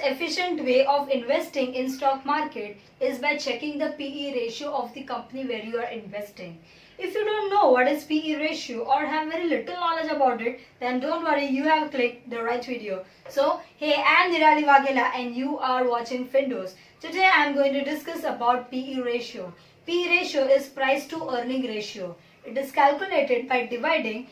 efficient way of investing in stock market is by checking the PE ratio of the company where you are investing. If you don't know what is PE ratio or have very little knowledge about it, then don't worry, you have clicked the right video. So, hey, I am Nirali Waghela and you are watching Findos. Today I am going to discuss about PE ratio. PE ratio is price to earning ratio. It is calculated by dividing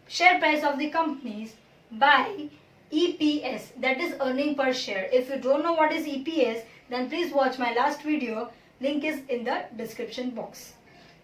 share price of the companies by EPS, that is earning per share. If you don't know what is EPS, then please watch my last video. Link is in the description box.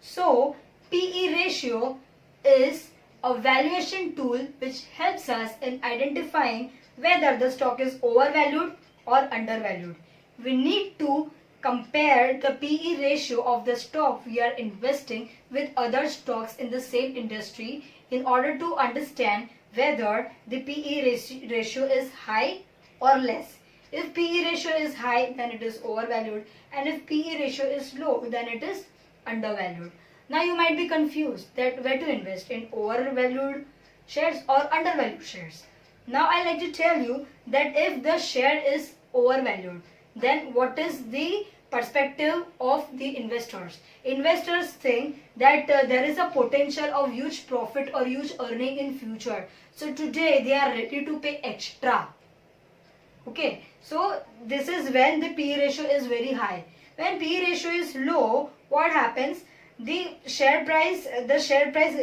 So, PE ratio is a valuation tool which helps us in identifying whether the stock is overvalued or undervalued. We need to compare the PE ratio of the stock we are investing with other stocks in the same industry in order to understand whether the PE ratio is high or less. If PE ratio is high, then it is overvalued, and if PE ratio is low, then it is undervalued. Now you might be confused that where to invest, in overvalued shares or undervalued shares. Now I like to tell you that if the share is overvalued, then what is the perspective of the investors? Investors think that there is a potential of huge profit or huge earning in future. So today they are ready to pay extra. Okay, so this is when the PE ratio is very high. When PE ratio is low, what happens? The share price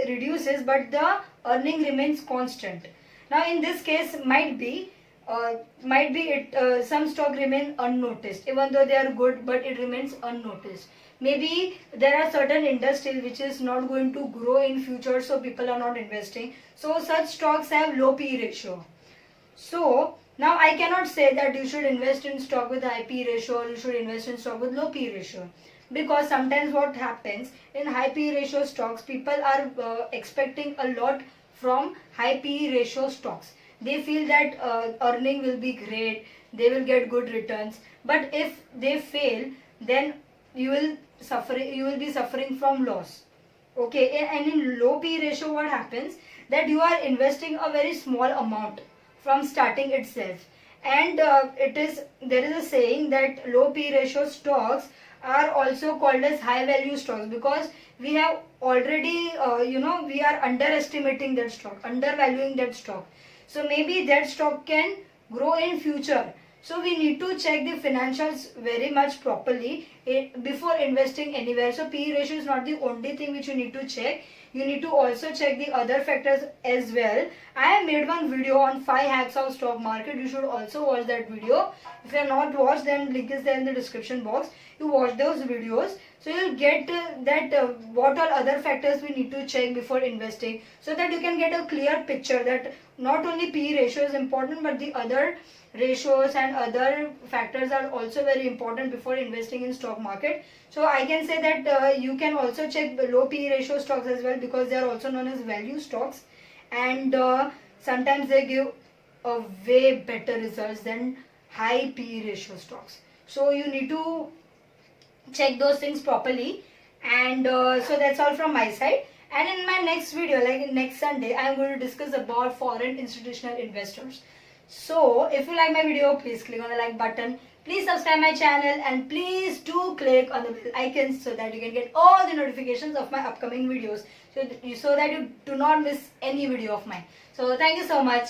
reduces, but the earning remains constant. Now in this case, might be some stock remain unnoticed, even though they are good, but it remains unnoticed. Maybe there are certain industries which is not going to grow in future, so people are not investing. So such stocks have low PE ratio. So now I cannot say that you should invest in stock with high PE ratio or you should invest in stock with low PE ratio. Because sometimes what happens in high PE ratio stocks, people are expecting a lot from high PE ratio stocks. They feel that earning will be great, they will get good returns. But if they fail, then you will be suffering from loss. Okay, and in low PE ratio, what happens? That you are investing a very small amount from starting itself. And there is a saying that low PE ratio stocks are also called as high value stocks, because we have already we are underestimating that stock, undervaluing that stock. So maybe that stock can grow in future. So we need to check the financials very much properly before investing anywhere. So PE ratio is not the only thing which you need to check. You need to also check the other factors as well. I have made one video on 5 hacks of stock market. You should also watch that video. If you have not watched, then link is there in the description box. You watch those videos, so you'll get what all other factors we need to check before investing, so that you can get a clear picture that not only PE ratio is important, but the other ratios and other factors are also very important before investing in stock market. So I can say that you can also check the low PE ratio stocks as well, because they are also known as value stocks, and sometimes they give a way better results than high PE ratio stocks. So you need to check those things properly. And so that's all from my side. And in my next video, like in next Sunday, I am going to discuss about foreign institutional investors. So if you like my video, please click on the like button, please subscribe my channel, and please do click on the bell icon so that you can get all the notifications of my upcoming videos, so that you do not miss any video of mine. So thank you so much.